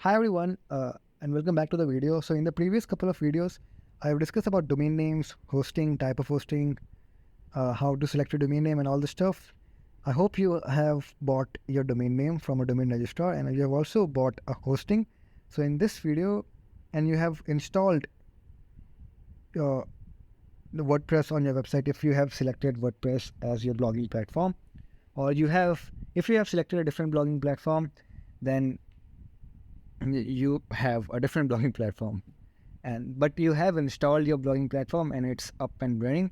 Hi everyone, and welcome back to the video. So in the previous couple of videos, I've discussed about domain names, hosting, type of hosting, how to select a domain name and all this stuff. I hope you have bought your domain name from a domain registrar and you have also bought a hosting. So in this video, and you have installed the WordPress on your website if you have selected WordPress as your blogging platform, or if you have selected a different blogging platform, then you have a different blogging platform, but you have installed your blogging platform and it's up and running.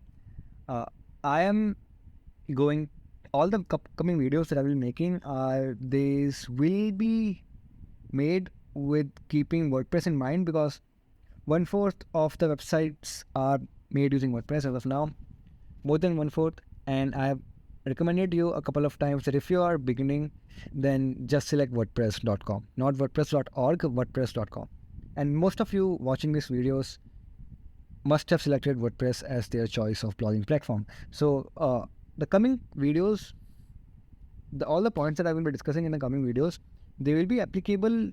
I am going all the coming videos that I will be making. These will be made with keeping WordPress in mind, because 1/4 of the websites are made using WordPress as of now, more than 1/4. And I have recommended you a couple of times that if you are beginning, then just select WordPress.com, not WordPress.org, WordPress.com. And most of you watching these videos must have selected WordPress as their choice of blogging platform. So the coming videos, all the points that I will be discussing in the coming videos, they will be applicable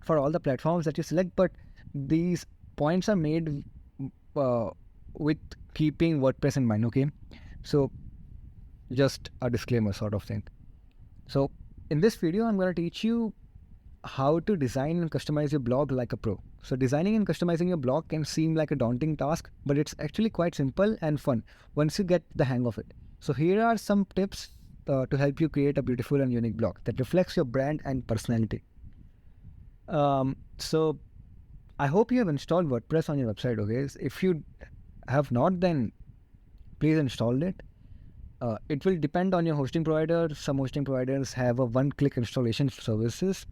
for all the platforms that you select, but these points are made with keeping WordPress in mind, okay? So just a disclaimer sort of thing. So in this video, I'm going to teach you how to design and customize your blog like a pro. So designing and customizing your blog can seem like a daunting task, but it's actually quite simple and fun once you get the hang of it. So here are some tips to help you create a beautiful and unique blog that reflects your brand and personality. So I hope you have installed WordPress on your website, okay? If you have not, then please install it. It will depend on your hosting provider. Some hosting providers have a one-click installation services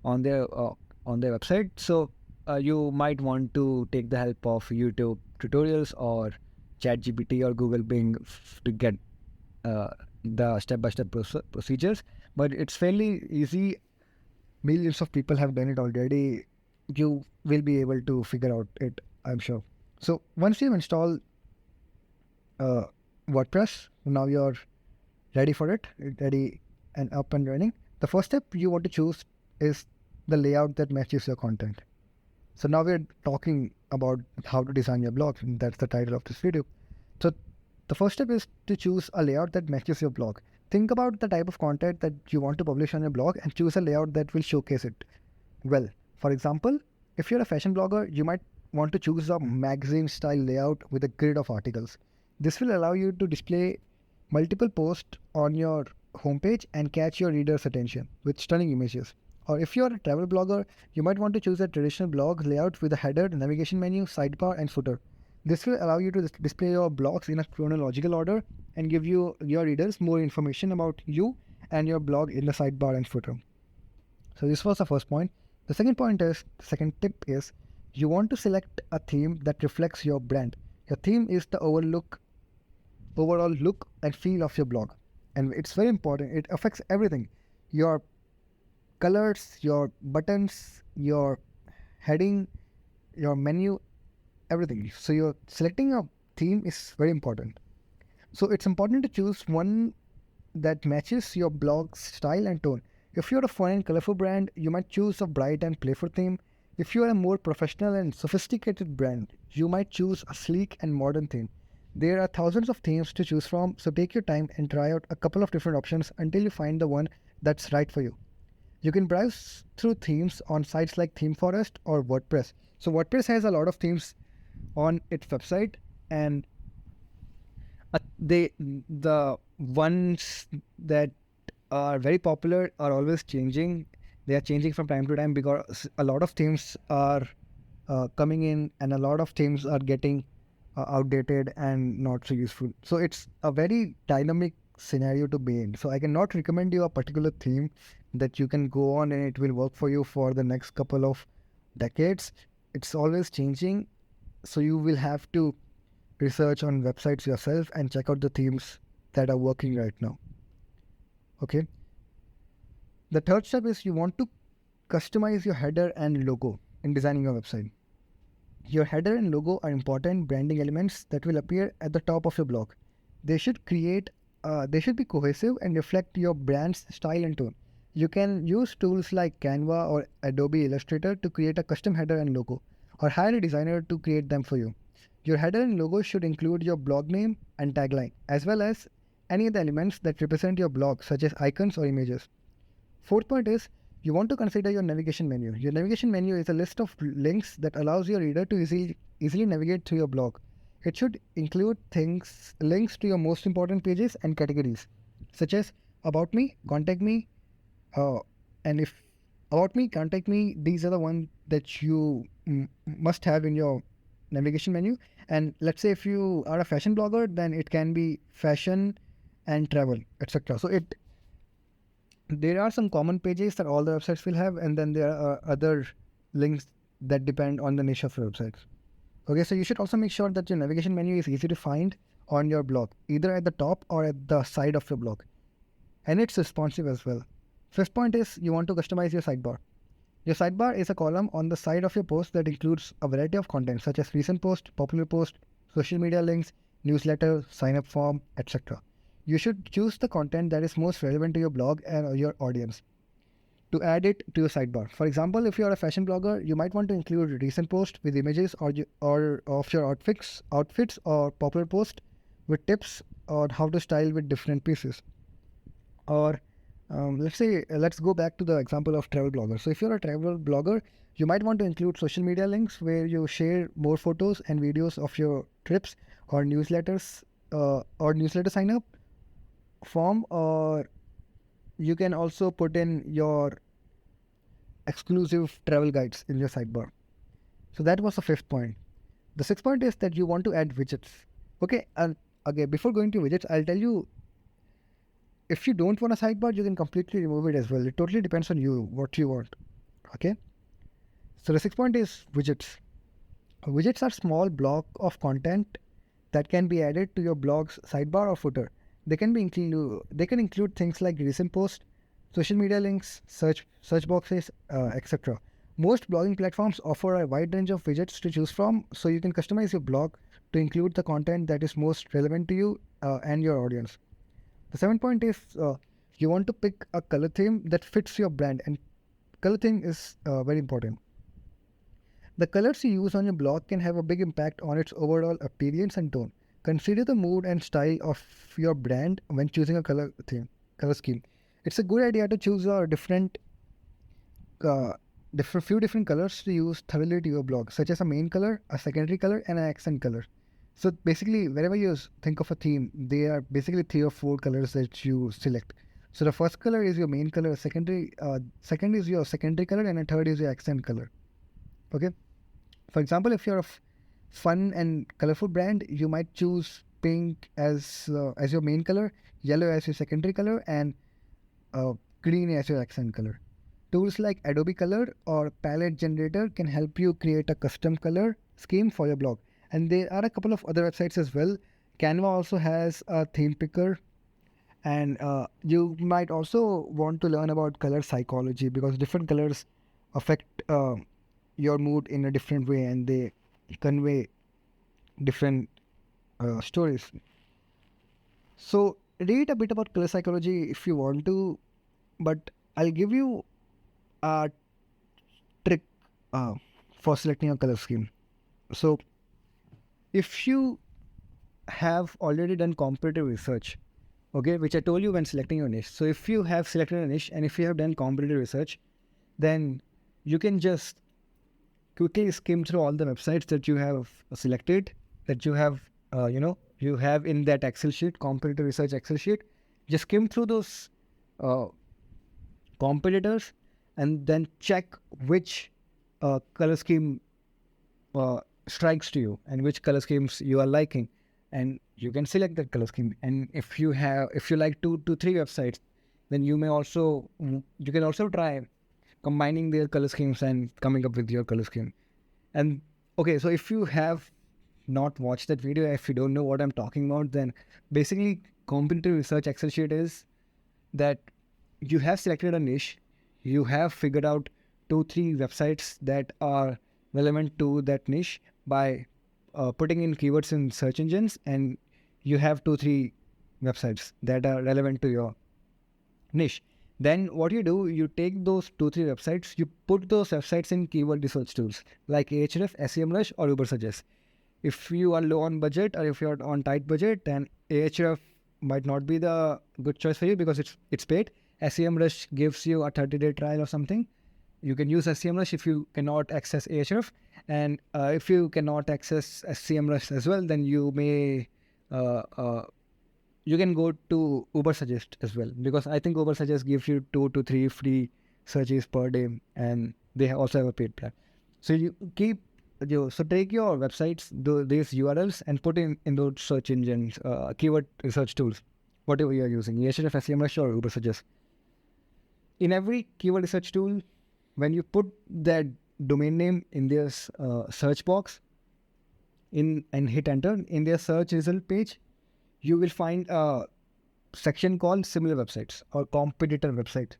on their website. So you might want to take the help of YouTube tutorials or ChatGPT or Google Bing to get the step-by-step procedures. But it's fairly easy. Millions of people have done it already. You will be able to figure out it, I'm sure. So once you've installed WordPress, now you're ready for it, ready and up and running. The first step you want to choose is the layout that matches your content. So now we're talking about how to design your blog, and that's the title of this video. So the first step is to choose a layout that matches your blog. Think about the type of content that you want to publish on your blog and choose a layout that will showcase it well. For example, if you're a fashion blogger, you might want to choose a magazine style layout with a grid of articles. This will allow you to display multiple posts on your homepage and catch your readers' attention with stunning images. Or if you're a travel blogger, you might want to choose a traditional blog layout with a header, navigation menu, sidebar, and footer. This will allow you to display your blogs in a chronological order and give your readers more information about you and your blog in the sidebar and footer. So this was the first point. The second tip is you want to select a theme that reflects your brand. Your theme is the overall look and feel of your blog, and it's very important. It affects everything: your colors, your buttons, your heading, your menu, everything. So you're selecting a theme is very important. So it's important to choose one that matches your blog's style and tone. If you're a fun and colorful brand, you might choose a bright and playful theme. If you are a more professional and sophisticated brand, you might choose a sleek and modern theme. There are thousands of themes to choose from, so take your time and try out a couple of different options until you find the one that's right for you. You can browse through themes on sites like ThemeForest or WordPress. So WordPress has a lot of themes on its website, and the ones that are very popular are always changing. They are changing from time to time because a lot of themes are coming in, and a lot of themes are getting outdated and not so useful. So it's a very dynamic scenario to be in. So I cannot recommend you a particular theme that you can go on and it will work for you for the next couple of decades. It's always changing. So you will have to research on websites yourself and check out the themes that are working right now. Okay. The third step is you want to customize your header and logo in designing your website. Your header and logo are important branding elements that will appear at the top of your blog. They should be cohesive and reflect your brand's style and tone. You can use tools like Canva or Adobe Illustrator to create a custom header and logo, or hire a designer to create them for you. Your header and logo should include your blog name and tagline, as well as any of the elements that represent your blog, such as icons or images. Fourth point is you want to consider your navigation menu. Your navigation menu is a list of links that allows your reader to easily navigate through your blog. It should include links to your most important pages and categories, such as about me, contact me, uh, and if about me, contact me, these are the ones that you must have in your navigation menu. And let's say if you are a fashion blogger, then it can be fashion and travel, etc. So there are some common pages that all the websites will have, and then there are other links that depend on the niche of your websites. Okay, so you should also make sure that your navigation menu is easy to find on your blog, either at the top or at the side of your blog, and it's responsive as well. Fifth point is you want to customize your sidebar. Your sidebar is a column on the side of your post that includes a variety of content such as recent post, popular post, social media links, newsletter, sign up form, etc. You should choose the content that is most relevant to your blog and your audience to add it to your sidebar. For example, if you are a fashion blogger, you might want to include recent post with images or of your outfits or popular post with tips on how to style with different pieces. Or let's go back to the example of travel blogger. So if you're a travel blogger, you might want to include social media links where you share more photos and videos of your trips, or newsletters or newsletter sign up form, or you can also put in your exclusive travel guides in your sidebar. So that was the fifth point. The sixth point is that you want to add widgets. Okay, and again, before going to widgets, I'll tell you, if you don't want a sidebar, you can completely remove it as well. It totally depends on you, what you want. Okay. So the sixth point is widgets. Widgets are small block of content that can be added to your blog's sidebar or footer. They can include things like recent posts, social media links, search boxes, etc. Most blogging platforms offer a wide range of widgets to choose from, so you can customize your blog to include the content that is most relevant to you and your audience. The seventh point is you want to pick a color theme that fits your brand, and color theme is very important. The colors you use on your blog can have a big impact on its overall appearance and tone. Consider the mood and style of your brand when choosing a color scheme. It's a good idea to choose a few different colors to use thoroughly to your blog, such as a main color, a secondary color, and an accent color. So basically, wherever you think of a theme, there are basically 3 or 4 colors that you select. So the first color is your main color, second is your secondary color, and a third is your accent color. Okay. For example, if you're a fun and colorful brand, you might choose pink as your main color, yellow as your secondary color, and green as your accent color. Tools like Adobe Color or Palette Generator can help you create a custom color scheme for your blog. And there are a couple of other websites as well. Canva also has a theme picker, and you might also want to learn about color psychology, because different colors affect your mood in a different way, and they convey different stories. So read a bit about color psychology if you want to, but I'll give you a trick for selecting a color scheme. So if you have already done comparative research, okay, which I told you when selecting your niche. So if you have selected a niche and if you have done comparative research, then you can just quickly skim through all the websites that you have selected, that you have, you have in that Excel sheet, comparative research Excel sheet. Just skim through those competitors and then check which color scheme strikes to you and which color schemes you are liking, and you can select that color scheme. And if you like 2 to 3 websites, then you can also try combining their color schemes and coming up with your color scheme. And okay, so if you have not watched that video, if you don't know what I'm talking about, then basically comparative research Excel sheet is that you have selected a niche, you have figured out 2-3 websites that are relevant to that niche by putting in keywords in search engines, and you have 2-3 websites that are relevant to your niche. Then what you do, you take those 2-3 websites, you put those websites in keyword research tools like Ahref, SEMrush, or Ubersuggest. If you are low on budget or if you're on tight budget, then Ahref might not be the good choice for you because it's paid. SEMrush gives you a 30-day trial or something. You can use SEMrush if you cannot access Ahref, and if you cannot access SEMrush as well, then you may uh, uh, you can go to Ubersuggest as well, because I think Ubersuggest gives you 2 to 3 free searches per day, and they also have a paid plan. So you keep so take your websites, these URLs, and put in those search engines, keyword research tools, whatever you are using, Ahref, SEMrush, or Ubersuggest. In every keyword research tool, when you put that domain name in their search box and hit enter in their search result page, you will find a section called similar websites or competitor website.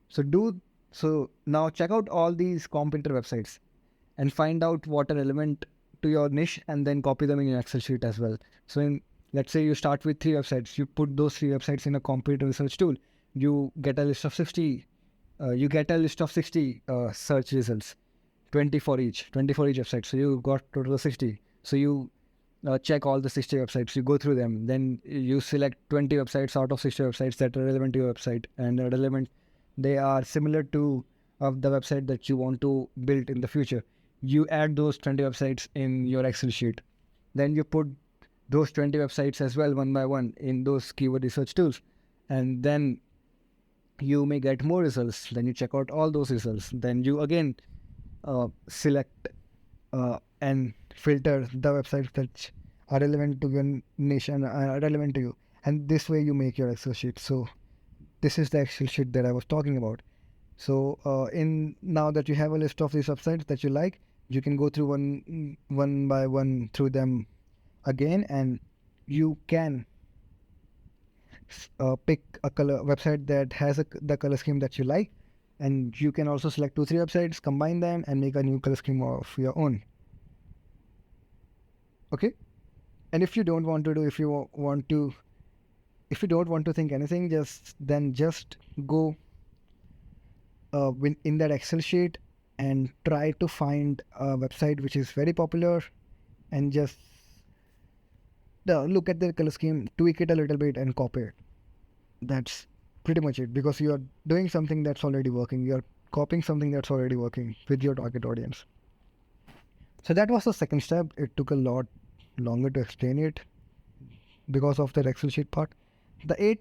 So now check out all these competitor websites and find out what are relevant to your niche, and then copy them in your Excel sheet as well. So let's say you start with 3 websites, you put those 3 websites in a competitor research tool, you get a list of 60 search results, 20 for each website. So you got total of 60. So you check all the 60 websites, you go through them, then you select 20 websites out of 60 websites that are relevant to your website and are relevant, they are similar to the website that you want to build in the future. You add those 20 websites in your Excel sheet. Then you put those 20 websites as well, one by one, in those keyword research tools. And then you may get more results. Then you check out all those results. Then you again select and filter the websites that are relevant to your niche and are relevant to you. And this way you make your Excel sheet. So this is the Excel sheet that I was talking about. So in now that you have a list of these websites that you like, you can go through one by one through them again, and you can pick a color website that has the color scheme that you like, and you can also select 2-3 websites, combine them, and make a new color scheme of your own. Okay. And if you don't want to think anything, just go in that Excel sheet and try to find a website which is very popular, and just look at the color scheme, tweak it a little bit, and copy it. That's pretty much it, because you are doing something that's already working. You're copying something that's already working with your target audience. So that was the second step. It took a lot longer to explain it because of the Excel sheet part. The eight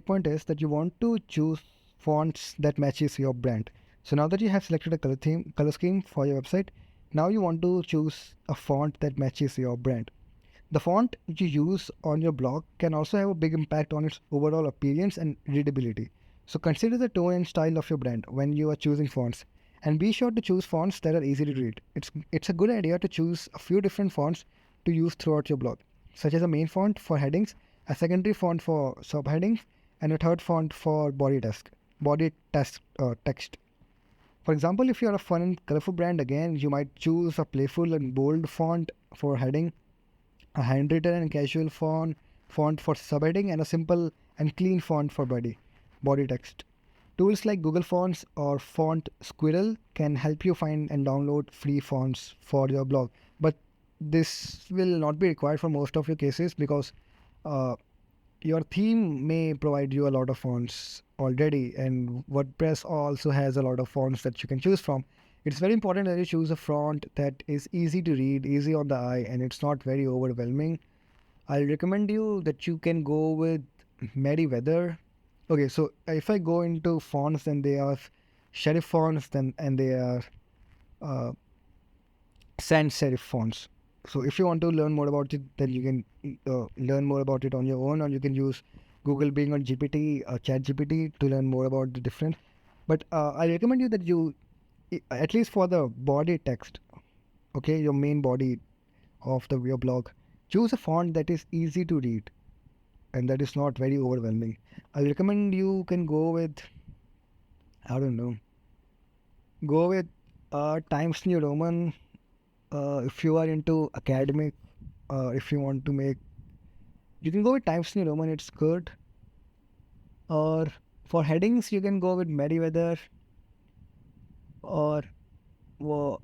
point is that you want to choose fonts that matches your brand. So now that you have selected a color scheme for your website, now you want to choose a font that matches your brand. The font you use on your blog can also have a big impact on its overall appearance and readability. So consider the tone and style of your brand when you are choosing fonts, and be sure to choose fonts that are easy to read. It's a good idea to choose a few different fonts to use throughout your blog, such as a main font for headings, a secondary font for subheadings, and a third font for text. For example, if you're a fun and colorful brand, again, you might choose a playful and bold font for heading, a handwritten and casual font for subheading, and a simple and clean font for body text. Tools like Google Fonts or Font Squirrel can help you find and download free fonts for your blog. But this will not be required for most of your cases, because your theme may provide you a lot of fonts already, and WordPress also has a lot of fonts that you can choose from. It's very important that you choose a font that is easy to read, easy on the eye, and it's not very overwhelming. I'll recommend you that you can go with Meriwether. Okay, so if I go into fonts, then they are serif fonts, and they are sans serif fonts. So if you want to learn more about it, then you can learn more about it on your own, or you can use Google Bing or GPT, Chat GPT, to learn more about the difference. But I recommend you that you, at least for the body text, okay, your main body of your blog, choose a font that is easy to read and that is not very overwhelming. I recommend you can go with, I don't know, go with Times New Roman. If you are into academic, if you want to make, you can go with Times New Roman, it's good. Or For headings, you can go with Meriwether, or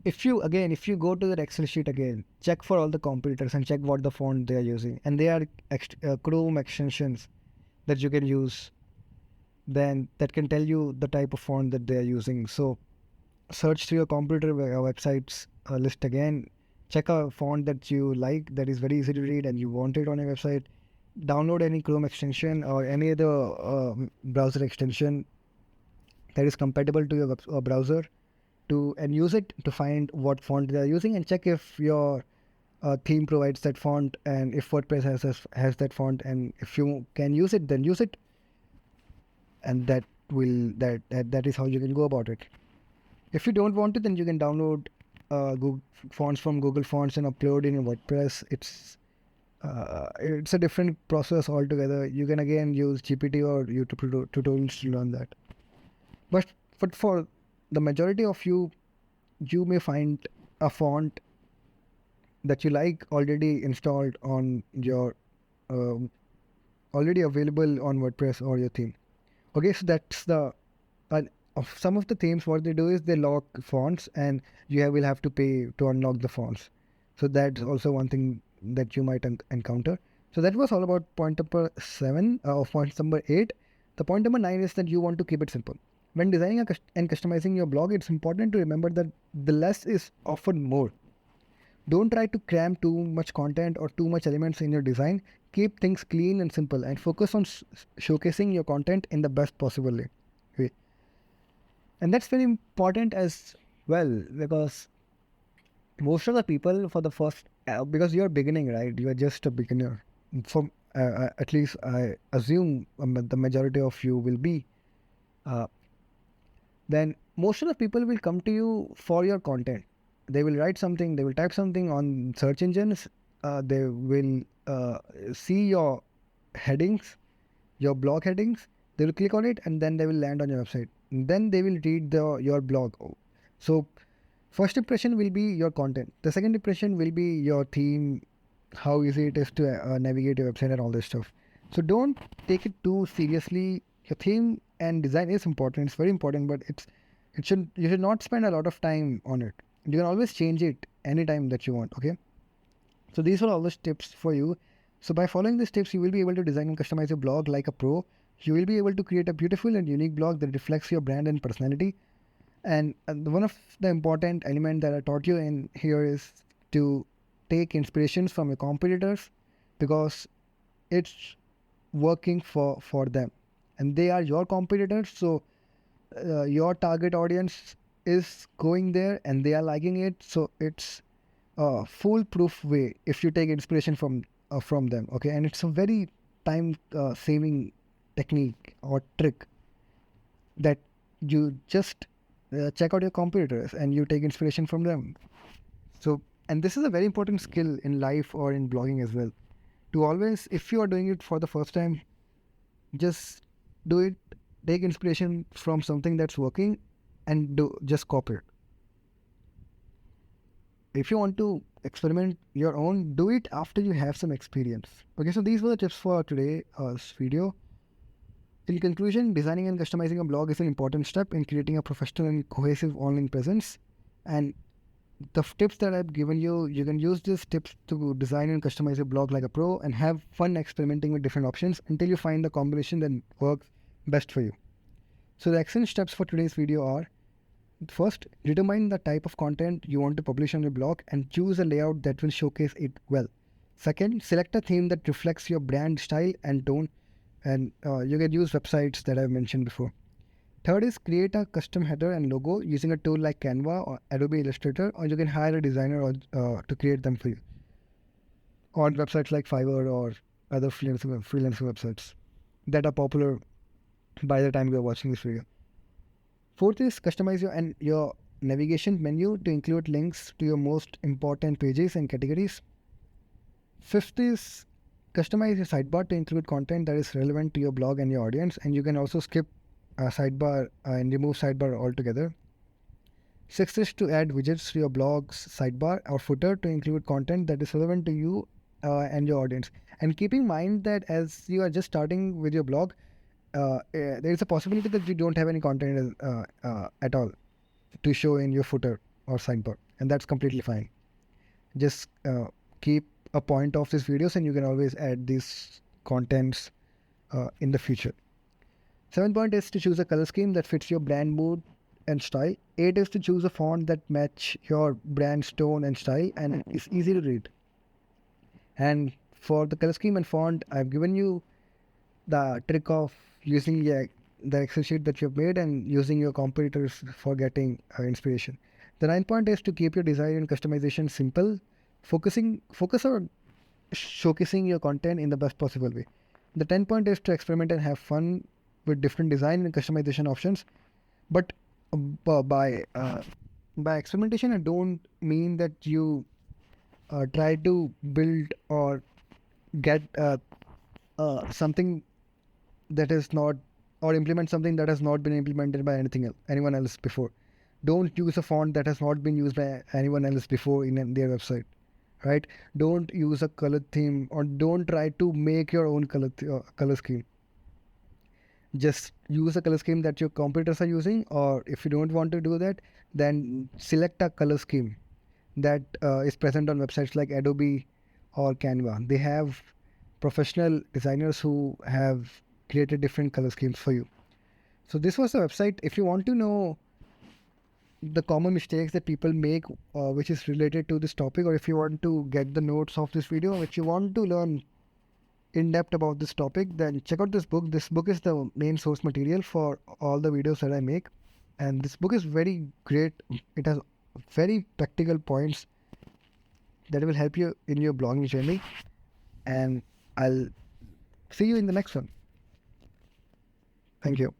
if you go to the Excel sheet again, check for all the competitors and check what the font they are using. And they are Chrome extensions that you can use. Then that can tell you the type of font that they are using. So search through your computer websites list again. Check a font that you like, that is very easy to read and you want it on your website. Download any Chrome extension or any other browser extension that is compatible to your browser and use it to find what font they are using, and check if your theme provides that font, and if WordPress has that font, and if you can use it, then use it. And that is how you can go about it. If you don't want it, then you can download Google fonts from Google Fonts and upload in your WordPress. It's a different process altogether. You can again use GPT or YouTube tutorials to learn that. But for the majority of you may find a font that you like already installed on your already available on WordPress or your theme. Okay, so that's the of some of the themes. What they do is they lock fonts, and you will have to pay to unlock the fonts. So that's also one thing that you might encounter. So that was all about point number 7 or point number 8. The point number 9 is that you want to keep it simple. When designing and customizing your blog, it's important to remember that the less is often more. Don't try to cram too much content or too much elements in your design. Keep things clean and simple, and focus on showcasing your content in the best possible way. Okay. And that's very important as well, because most of the people for the first, because you're beginning, right? You are just a beginner. For at least I assume the majority of you will be. Then most of the people will come to you for your content. They will write something, they will type something on search engines, they will see your headings, your blog headings, they will click on it, and then they will land on your website. And then they will read your blog. So first impression will be your content. The second impression will be your theme, how easy it is to navigate your website and all this stuff. So don't take it too seriously. Your theme and design is important. It's very important, but you should not spend a lot of time on it. You can always change it anytime that you want. Okay. So these are all the tips for you. So by following these tips, you will be able to design and customize your blog like a pro. You will be able to create a beautiful and unique blog that reflects your brand and personality. And one of the important elements that I taught you in here is to take inspirations from your competitors, because it's working for them and they are your competitors. So your target audience is going there and they are liking it. So it's a foolproof way if you take inspiration from them. Okay. And it's a very time saving technique or trick that you just check out your competitors and you take inspiration from them. So, and this is a very important skill in life or in blogging as well. To always, if you are doing it for the first time, just do it, take inspiration from something that's working and just copy it. If you want to experiment your own, do it after you have some experience. Okay, so these were the tips for today's video. In conclusion, designing and customizing a blog is an important step in creating a professional and cohesive online presence. And the tips that I've given you, you can use these tips to design and customize your blog like a pro and have fun experimenting with different options until you find the combination that works best for you. So the action steps for today's video are: first, determine the type of content you want to publish on your blog and choose a layout that will showcase it well. Second, select a theme that reflects your brand style and tone, and you can use websites that I've mentioned before. Third is create a custom header and logo using a tool like Canva or Adobe Illustrator, or you can hire a designer to create them for you on websites like Fiverr or other freelancing websites that are popular by the time you are watching this video. Fourth is customize your navigation menu to include links to your most important pages and categories. Fifth is customize your sidebar to include content that is relevant to your blog and your audience, and you can also skip sidebar and remove sidebar altogether. Sixth is to add widgets to your blog's sidebar or footer to include content that is relevant to you and your audience. And keep in mind that as you are just starting with your blog, there is a possibility that you don't have any content at all to show in your footer or sidebar, and that's completely fine. Just keep a point of these videos, and you can always add these contents in the future. 7 point is to choose a color scheme that fits your brand mood and style. 8 is to choose a font that match your brand's tone and style and is easy to read. And for the color scheme and font, I've given you the trick of using the Excel sheet that you've made and using your competitors for getting inspiration. The 9 point is to keep your design and customization simple, focus on showcasing your content in the best possible way. The 10 point is to experiment and have fun with different design and customization options. But by experimentation, I don't mean that you try to build or get something that is not, or implement something that has not been implemented by anyone else before. Don't use a font that has not been used by anyone else before in their website, right? Don't use a color theme, or don't try to make your own color scheme. Just use a color scheme that your competitors are using, or if you don't want to do that, then select a color scheme that is present on websites like Adobe or Canva. They have professional designers who have created different color schemes for you. So this was the website. If you want to know the common mistakes that people make, which is related to this topic, or if you want to get the notes of this video, or if you want to learn in depth about this topic, then check out this book. This book is the main source material for all the videos that I make, and this book is very great. It has very practical points that will help you in your blogging journey, and I'll see you in the next one. Thank you.